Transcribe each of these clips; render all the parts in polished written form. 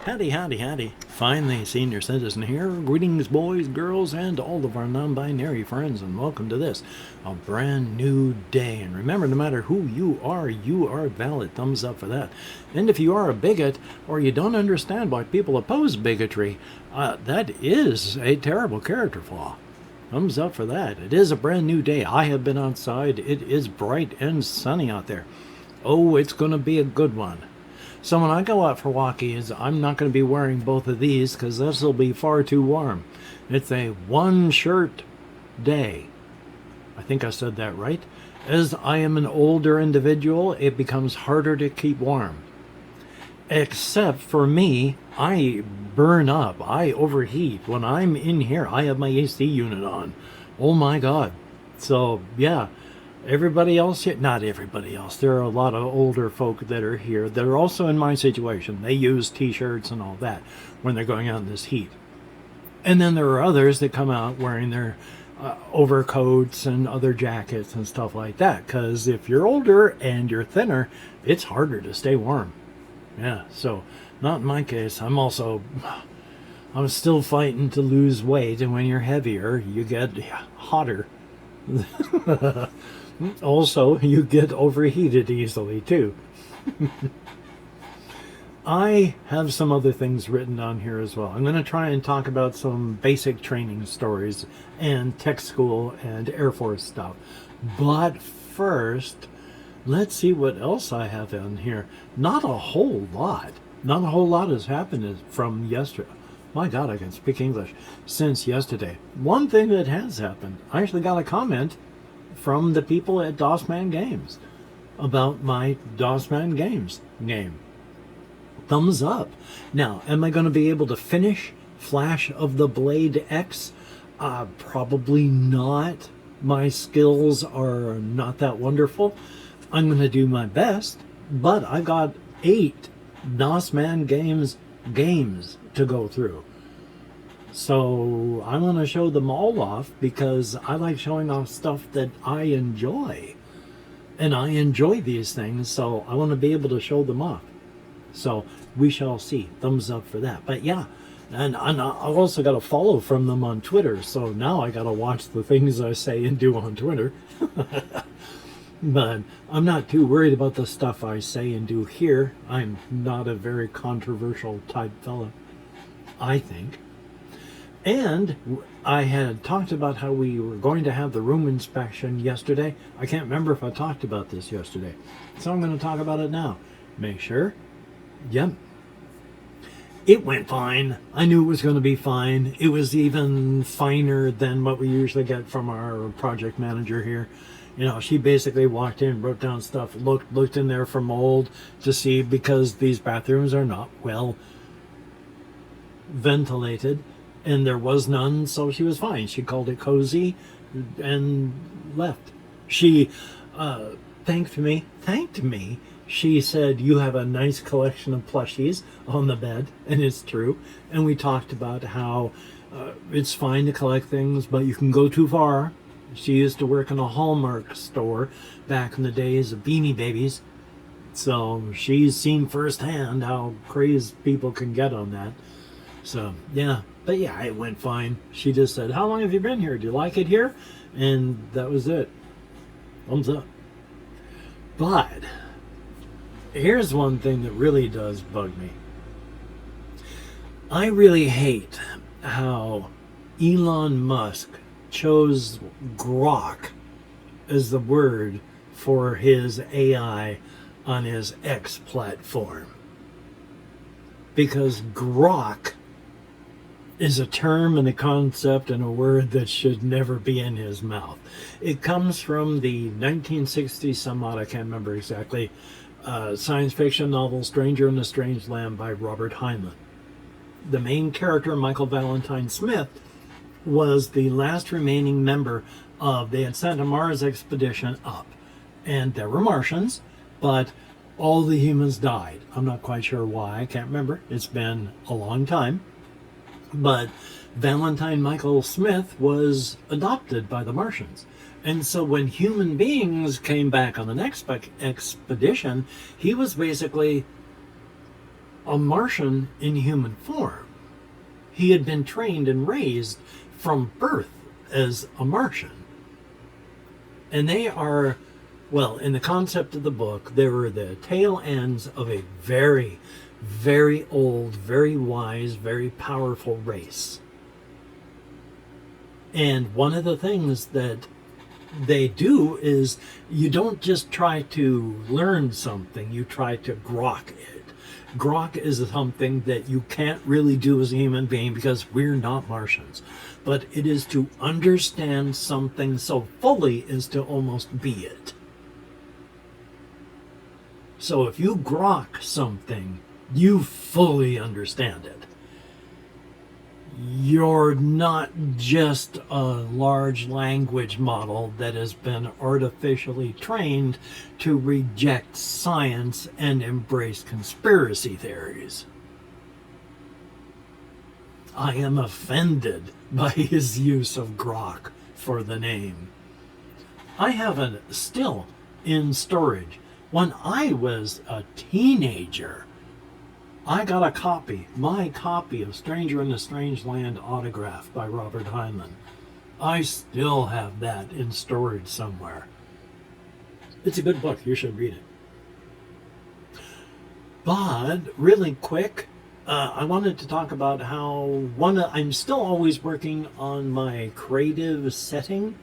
Howdy, howdy, howdy. Finally, senior citizen here. Greetings, boys, girls, and all of our non-binary friends, and welcome to this, a brand new day. And remember, no matter who you are valid. Thumbs up for that. And if you are a bigot, or you don't understand why people oppose bigotry, that is a terrible character flaw. Thumbs up for that. It is a brand new day. I have been outside. It is bright and sunny out there. Oh, it's going to be a good one. So when I go out for walkies, I'm not going to be wearing both of these because this will be far too warm. It's a one shirt day. I think I said that right. As I am an older individual, it becomes harder to keep warm. Except for me, I burn up. I overheat. When I'm in here, I have my AC unit on. Oh my God. So yeah. Everybody else here, not everybody else, there are a lot of older folk that are here that are also in my situation. They use t-shirts and all that when they're going out in this heat. And then there are others that come out wearing their overcoats and other jackets and stuff like that, because if you're older and you're thinner, it's harder to stay warm. Yeah, so not in my case. I'm still fighting to lose weight, and when you're heavier, you get hotter. Also, you get overheated easily too. I have some other things written on here as well. I'm going to try and talk about some basic training stories and tech school and Air Force stuff. But first, let's see what else I have in here. Not a whole lot. Not a whole lot has happened from yesterday. My God, I can speak English. Since yesterday. One thing that has happened, I actually got a comment from the people at DOSman Games about my DOSman Games game. Thumbs up. Now, am I going to be able to finish Flash of the Blade X? Probably not. My skills are not that wonderful. I'm going to do my best, but I've got 8 DOSman games to go through. So I'm going to show them all off because I like showing off stuff that I enjoy. And I enjoy these things, so I want to be able to show them off. So we shall see. Thumbs up for that. But yeah, and I've also got a follow from them on Twitter, so now I got to watch the things I say and do on Twitter. But I'm not too worried about the stuff I say and do here. I'm not a very controversial type fella, I think. And I had talked about how we were going to have the room inspection yesterday. I can't remember if I talked about this yesterday, so I'm going to talk about it now. Make sure. Yep. It went fine. I knew it was going to be fine. It was even finer than what we usually get from our project manager here. You know, she basically walked in, wrote down stuff, looked in there for mold to see, because these bathrooms are not well ventilated. And there was none, so she was fine. She called it cozy and left. She thanked me. She said, "You have a nice collection of plushies on the bed," and it's true. And we talked about how it's fine to collect things, but you can go too far. She used to work in a Hallmark store back in the days of Beanie Babies, so she's seen firsthand how crazy people can get on that. So, yeah. But yeah, it went fine. She just said, "How long have you been here? Do you like it here?" And that was it. Thumbs up. But here's one thing that really does bug me. I really hate how Elon Musk chose grok as the word for his AI on his X platform. Because grok is a term and a concept and a word that should never be in his mouth. It comes from the 1960s, somewhat, I can't remember exactly, science fiction novel Stranger in a Strange Land by Robert Heinlein. The main character, Michael Valentine Smith, was the last remaining member of, they had sent a Mars expedition up, and there were Martians, but all the humans died. I'm not quite sure why, I can't remember. It's been a long time. But Valentine Michael Smith was adopted by the Martians. And so when human beings came back on the next expedition, he was basically a Martian in human form. He had been trained and raised from birth as a Martian. And they are, well, in the concept of the book, they were the tail ends of a very, very old, very wise, very powerful race. And one of the things that they do is you don't just try to learn something, you try to grok it. Grok is something that you can't really do as a human being because we're not Martians. But it is to understand something so fully as to almost be it. So if you grok something, you fully understand it. You're not just a large language model that has been artificially trained to reject science and embrace conspiracy theories. I am offended by his use of grok for the name. I have it still in storage. When I was a teenager, I got a copy, my copy of Stranger in a Strange Land autographed by Robert Heinlein. I still have that in storage somewhere. It's a good book. You should read it. But really quick, I wanted to talk about how I'm still always working on my creative setting,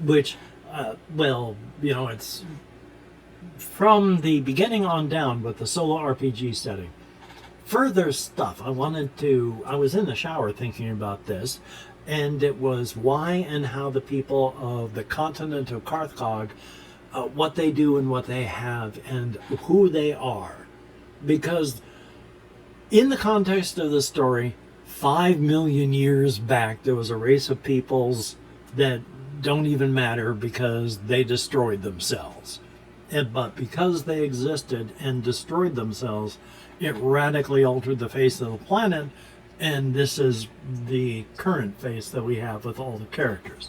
which, it's from the beginning on down with the solo RPG setting. Further stuff I was in the shower thinking about this, and it was why and how the people of the continent of Carthage, what they do and what they have and who they are. Because in the context of the story, 5 million years back, there was a race of peoples that don't even matter because they destroyed themselves. But because they existed and destroyed themselves, it radically altered the face of the planet, and this is the current face that we have with all the characters.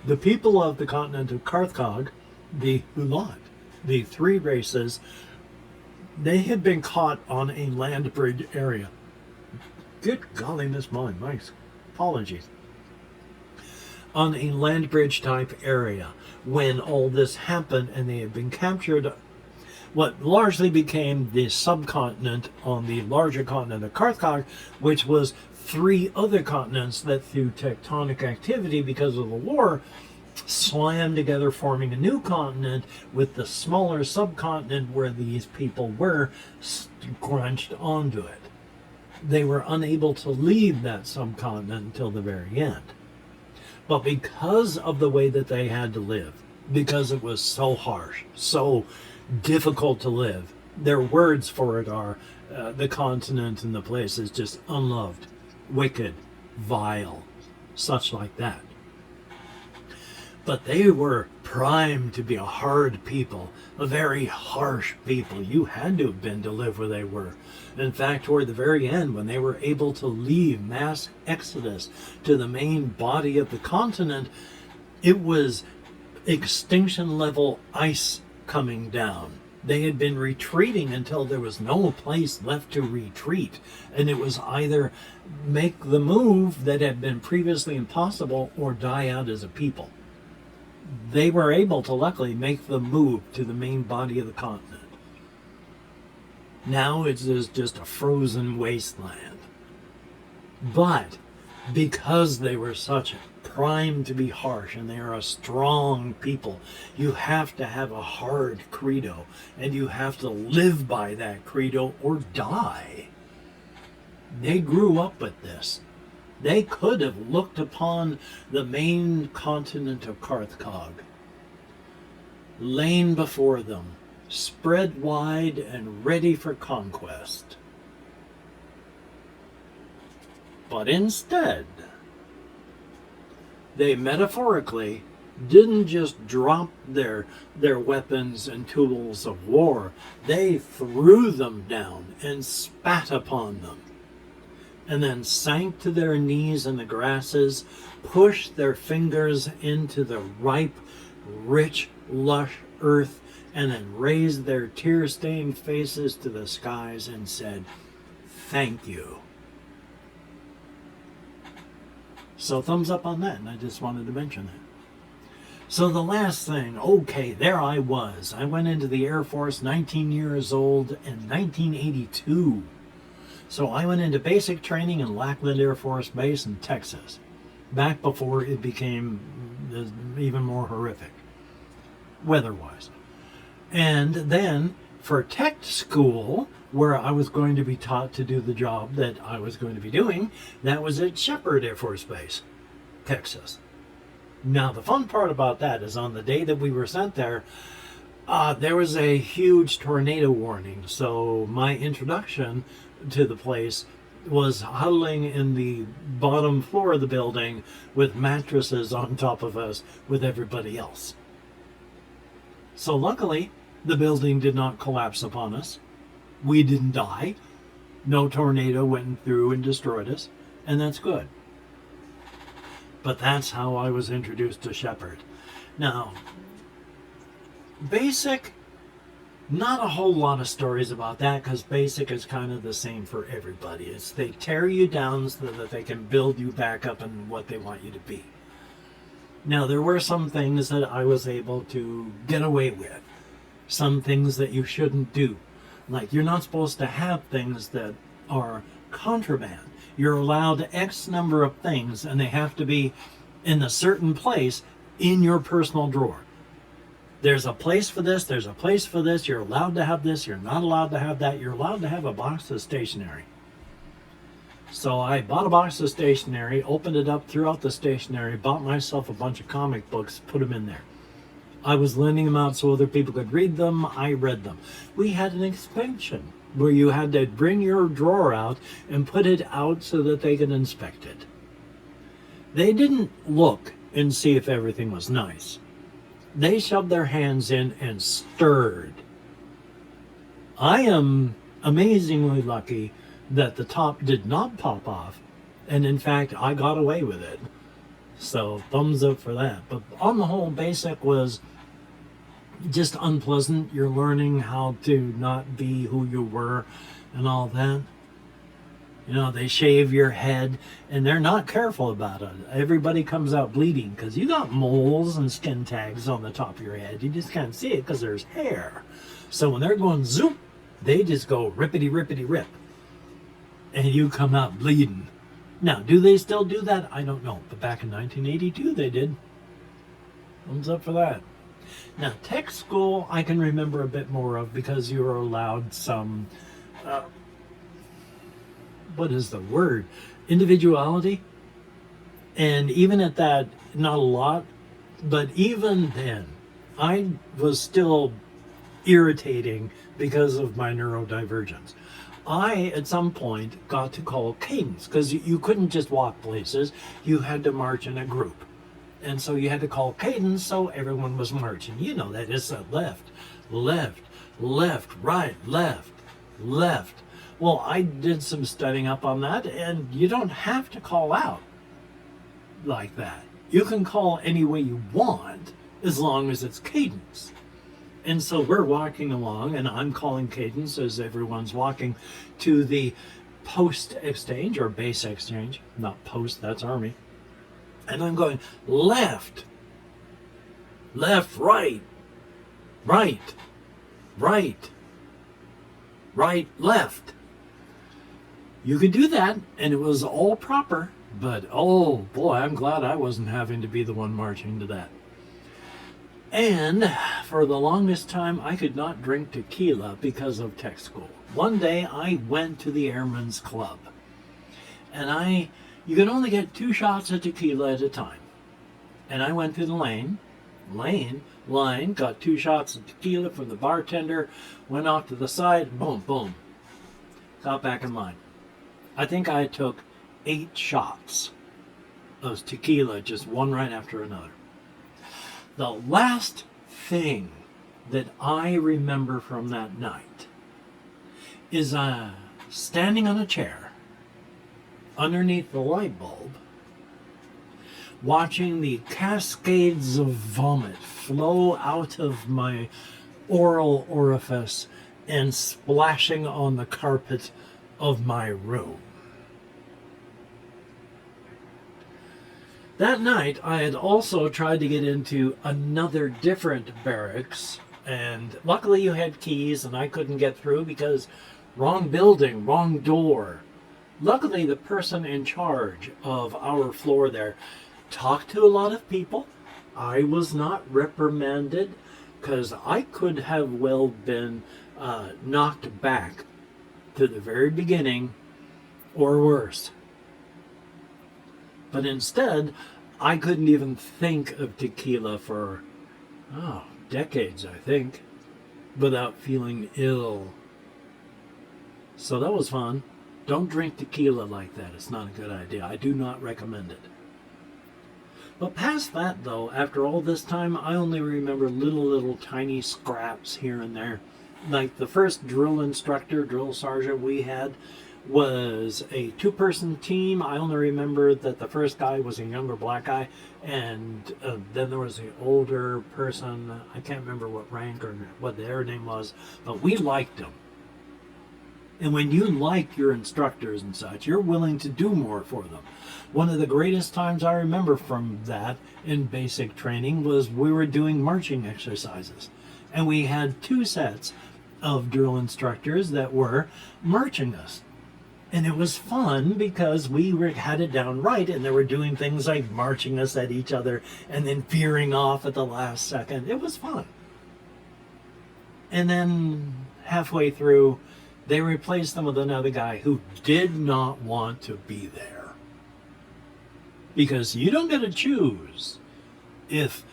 The people of the continent of Carthage, the Hulat, the three races, they had been caught on a land bridge area. Good golly, Miss Molly, my apologies. On a land bridge type area when all this happened, and they had been captured what largely became the subcontinent on the larger continent of Carthage, which was 3 other continents that through tectonic activity because of the war slammed together, forming a new continent with the smaller subcontinent where these people were scrunched onto it. They were unable to leave that subcontinent until the very end. But because of the way that they had to live, because it was so harsh, so difficult to live, their words for it are the continent and the place is just unloved, wicked, vile, such like that. But they were primed to be a hard people, a very harsh people. You had to have been to live where they were. In fact, toward the very end, when they were able to leave mass exodus to the main body of the continent, it was extinction level ice coming down. They had been retreating until there was no place left to retreat, and it was either make the move that had been previously impossible or die out as a people. They were able to luckily make the move to the main body of the continent. Now it is just a frozen wasteland. But because they were such primed to be harsh and they are a strong people, you have to have a hard credo, and you have to live by that credo or die. They grew up with this. They could have looked upon the main continent of Carthage, lain before them, spread wide and ready for conquest. But instead, they metaphorically didn't just drop their weapons and tools of war. They threw them down and spat upon them, and then sank to their knees in the grasses, pushed their fingers into the ripe, rich, lush earth, and then raised their tear-stained faces to the skies and said, "Thank you." So thumbs up on that, and I just wanted to mention that. So the last thing, okay, there I was. I went into the Air Force, 19 years old, in 1982. So I went into basic training in Lackland Air Force Base in Texas, back before it became even more horrific, weather-wise. And then for tech school, where I was going to be taught to do the job that I was going to be doing, that was at Shepherd Air Force Base, Texas. Now, the fun part about that is on the day that we were sent there, there was a huge tornado warning. So my introduction to the place was huddling in the bottom floor of the building with mattresses on top of us with everybody else. So luckily, the building did not collapse upon us. We didn't die. No tornado went through and destroyed us, and that's good. But that's how I was introduced to Shepherd. Now, basic, not a whole lot of stories about that, because basic is kind of the same for everybody. It's they tear you down so that they can build you back up in what they want you to be. Now, there were some things that I was able to get away with. Some things that you shouldn't do. Like, you're not supposed to have things that are contraband. You're allowed X number of things, and they have to be in a certain place in your personal drawer. There's a place for this, there's a place for this, you're allowed to have this, you're not allowed to have that, you're allowed to have a box of stationery. So I bought a box of stationery, opened it up, threw out the stationery, bought myself a bunch of comic books, put them in there. I was lending them out so other people could read them, I read them. We had an inspection where you had to bring your drawer out and put it out so that they could inspect it. They didn't look and see if everything was nice. They shoved their hands in and stirred. I am amazingly lucky that the top did not pop off, and in fact I got away with it. So thumbs up for that. But on the whole, basic was just unpleasant. You're learning how to not be who you were and all that. You know, they shave your head and they're not careful about it. Everybody comes out bleeding because you got moles and skin tags on the top of your head. You just can't see it because there's hair. So when they're going zoom, they just go rippity rippity rip, and you come out bleeding. Now, do they still do that? I don't know. But back in 1982, they did. Thumbs up for that. Now, tech school, I can remember a bit more of because you were allowed some, what is the word? Individuality. And even at that, not a lot, but even then, I was still irritating because of my neurodivergence. I, at some point, got to call cadence because you couldn't just walk places. You had to march in a group. And so you had to call cadence so everyone was marching. You know that it's a left, left, left, right, left, left. Well, I did some studying up on that, and you don't have to call out like that. You can call any way you want as long as it's cadence. And so we're walking along, and I'm calling cadence as everyone's walking to the post exchange or base exchange. Not post, that's Army. And I'm going left, left, right, right, right, right, left. You could do that, and it was all proper, but oh boy, I'm glad I wasn't having to be the one marching to that. And for the longest time, I could not drink tequila because of tech school. One day, I went to the Airmen's Club, and you can only get 2 shots of tequila at a time. And I went through the line, got 2 shots of tequila from the bartender, went off to the side, boom, boom, got back in line. I think I took 8 shots of tequila, just one right after another. The last thing that I remember from that night is standing on a chair underneath the light bulb, watching the cascades of vomit flow out of my oral orifice and splashing on the carpet of my room. That night, I had also tried to get into another different barracks, and luckily you had keys and I couldn't get through because wrong building, wrong door. Luckily, the person in charge of our floor there talked to a lot of people. I was not reprimanded because I could have well been knocked back to the very beginning or worse. But instead, I couldn't even think of tequila for, decades, I think, without feeling ill. So that was fun. Don't drink tequila like that. It's not a good idea. I do not recommend it. But past that, though, after all this time, I only remember little tiny scraps here and there. Like the first drill instructor, drill sergeant we had was a two-person team. I only remember that the first guy was a younger black guy, and then there was the older person. I can't remember what rank or what their name was, but we liked them. And when you like your instructors and such, you're willing to do more for them. One of the greatest times I remember from that in basic training was we were doing marching exercises. And we had two sets of drill instructors that were marching us. And it was fun because we had it down right, and they were doing things like marching us at each other and then veering off at the last second. It was fun. And then halfway through, they replaced them with another guy who did not want to be there. Because you don't get to choose. If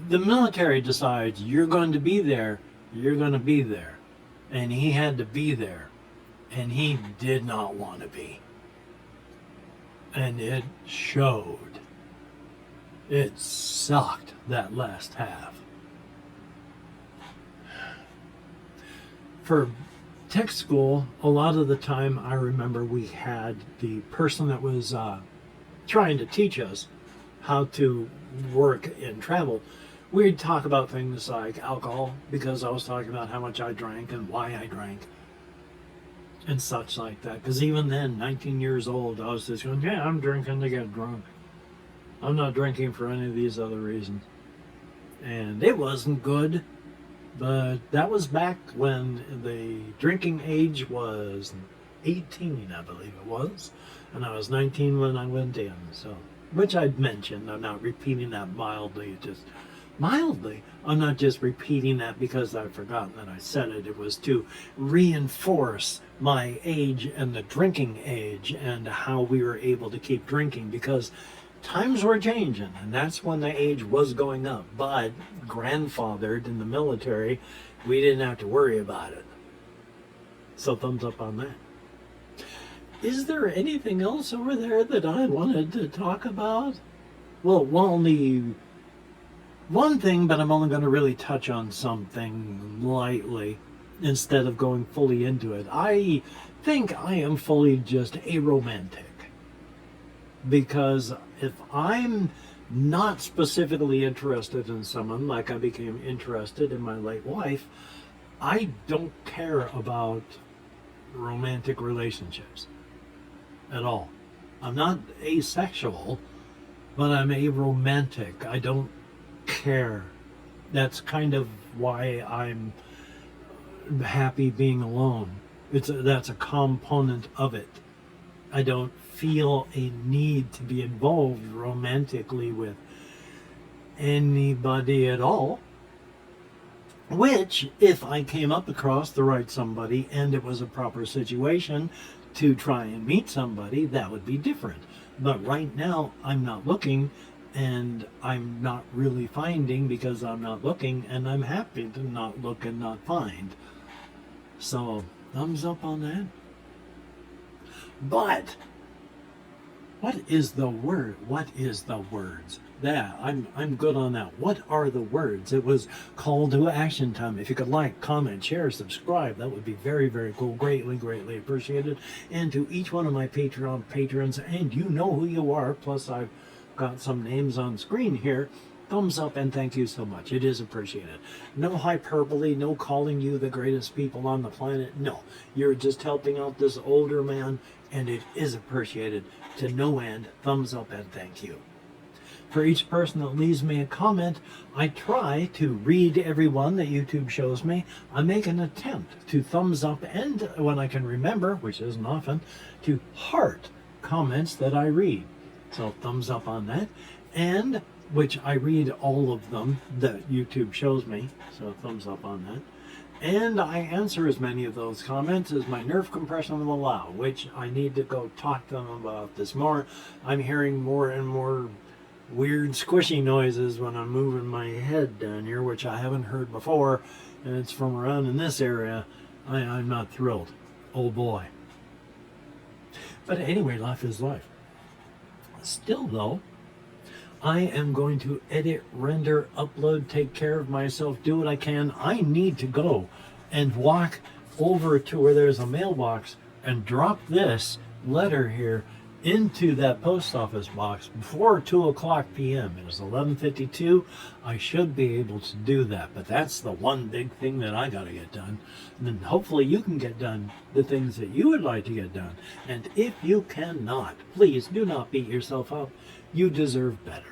the military decides you're going to be there, you're going to be there. And he had to be there. And he did not want to be. And it showed. It sucked, that last half. For tech school, a lot of the time I remember we had the person that was trying to teach us how to work in travel. We'd talk about things like alcohol, because I was talking about how much I drank and why I drank and such like that. Because even then, 19 years old, I was just going, yeah, I'm drinking to get drunk. I'm not drinking for any of these other reasons. And it wasn't good. But that was back when the drinking age was 18, I believe it was. And I was 19 when I went in. So, which I'd mentioned. I'm not repeating that mildly. Just mildly. I'm not just repeating that because I've forgotten that I said it. It was to reinforce my age and the drinking age and how we were able to keep drinking, because times were changing, and that's when the age was going up. But grandfathered in the military, we didn't have to worry about it. So thumbs up on that. Is there anything else over there that I wanted to talk about? Well, only one thing, but I'm only going to really touch on something lightly instead of going fully into it. I think I am fully just aromantic. Because if I'm not specifically interested in someone, like I became interested in my late wife, I don't care about romantic relationships at all. I'm not asexual, but I'm aromantic. I don't care. That's kind of why I'm happy being alone. That's a component of it. I don't feel a need to be involved romantically with anybody at all. Which, if I came up across the right somebody and it was a proper situation to try and meet somebody, that would be different. But right now, I'm not looking, and I'm not really finding because I'm not looking, and I'm happy to not look and not find. So, thumbs up on that. But what is the word? What is the words? Yeah, I'm good on that. What are the words? It was call to action time. If you could like, comment, share, subscribe, that would be very, very cool. Greatly appreciated. And to each one of my Patreon patrons, and you know who you are, plus I've got some names on screen here. thumbs up and thank you so much. It is appreciated. No hyperbole, no calling you the greatest people on the planet. No, you're just helping out this older man, and it is appreciated to no end. Thumbs up and thank you. For each person that leaves me a comment, I try to read every one that YouTube shows me. I make an attempt to thumbs up and, when I can remember, which isn't often, to heart comments that I read. So thumbs up on that. And, which I read all of them that YouTube shows me. So thumbs up on that. And I answer as many of those comments as my nerve compression will allow, which I need to go talk to them about this more. I'm hearing more and more weird squishy noises when I'm moving my head down here, which I haven't heard before, and it's from around in this area. I'm not thrilled. Oh boy. But anyway, life is life. Still though, I am going to edit, render, upload, take care of myself, do what I can. I need to go and walk over to where there's a mailbox and drop this letter here into that post office box before 2 o'clock p.m. It is 11:52. I should be able to do that, but that's the one big thing that I got to get done. And then hopefully you can get done the things that you would like to get done. And if you cannot, please do not beat yourself up. You deserve better.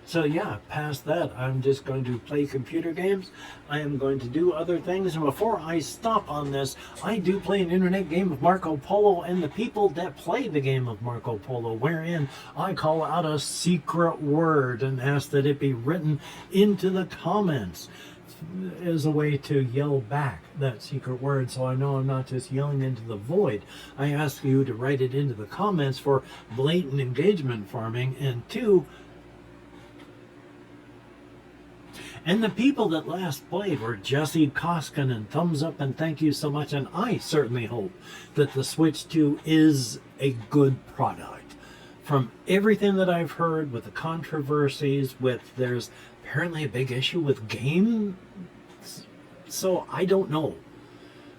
So yeah, past that, I'm just going to play computer games. I am going to do other things. And before I stop on this, I do play an internet game of Marco Polo, and the people that play the game of Marco Polo, wherein I call out a secret word and ask that it be written into the comments as a way to yell back that secret word, so I know I'm not just yelling into the void. I ask you to write it into the comments for blatant engagement farming. And two, and the people that last played were Jesse Koskin, and thumbs up and thank you so much. And I certainly hope that the Switch 2 is a good product. From everything that I've heard with the controversies, there's apparently a big issue with game. So I don't know.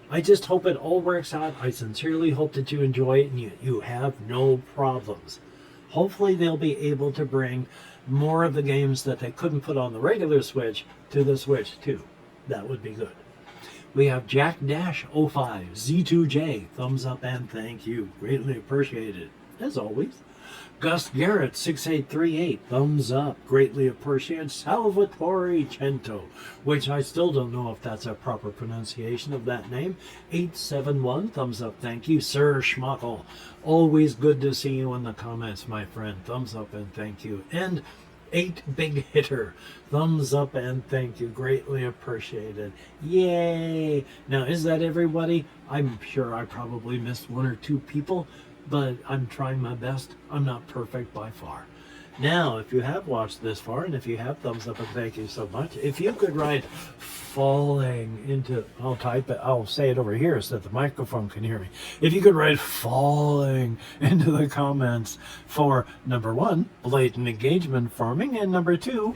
I just hope it all works out. I sincerely hope that you enjoy it and you have no problems. Hopefully they'll be able to bring more of the games that they couldn't put on the regular Switch to the Switch 2. That would be good. We have Jack-05 Z2J, thumbs up and thank you. Greatly appreciated, as always. Gus Garrett 6838, thumbs up, greatly appreciated. Salvatore Cento, which I still don't know if that's a proper pronunciation of that name. 871, thumbs up, thank you. Sir Schmuckle, always good to see you in the comments, my friend. Thumbs up and thank you. And 8 Big Hitter, thumbs up and thank you, greatly appreciated. Yay! Now, is that everybody? I'm sure I probably missed 1 or 2 people, but I'm trying my best. I'm not perfect by far. Now, if you have watched this far, and if you have, thumbs up and thank you so much. If you could write falling into, I'll type it, I'll say it over here so that the microphone can hear me. If you could write falling into the comments for number 1, blatant engagement farming, and number 2,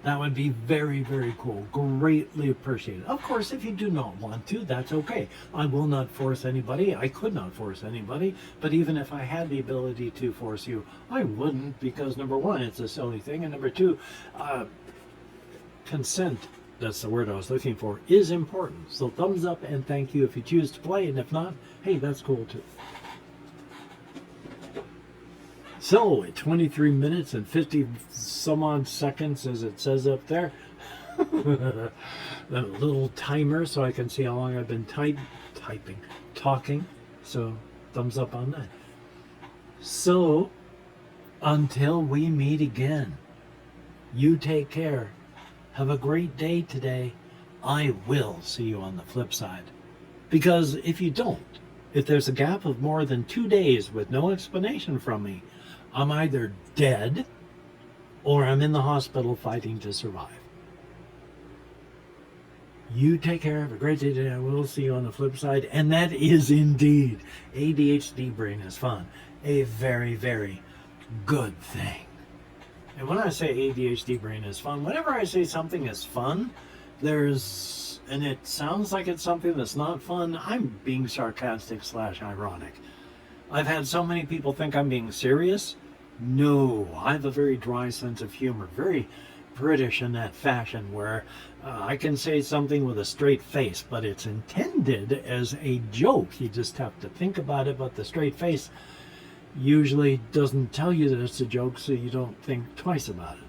that would be very, very cool. Greatly appreciated. Of course, if you do not want to, that's okay. I will not force anybody. I could not force anybody. But even if I had the ability to force you, I wouldn't, because number 1, it's a silly thing. And number 2, consent, that's the word I was looking for, is important. So thumbs up and thank you if you choose to play. And if not, hey, that's cool too. So, at 23 minutes and 50 some odd seconds, as it says up there, a little timer so I can see how long I've been talking. So, thumbs up on that. So, until we meet again, you take care. Have a great day today. I will see you on the flip side. Because if you don't, if there's a gap of more than 2 days with no explanation from me, I'm either dead or I'm in the hospital fighting to survive. You take care. Have a great day today. I will see you on the flip side. And that is indeed ADHD brain is fun. A very, very good thing. And when I say ADHD brain is fun, whenever I say something is fun, and it sounds like it's something that's not fun, I'm being sarcastic / ironic. I've had so many people think I'm being serious, No, I have a very dry sense of humor, very British in that fashion, where I can say something with a straight face, but it's intended as a joke. You just have to think about it, but the straight face usually doesn't tell you that it's a joke, so you don't think twice about it.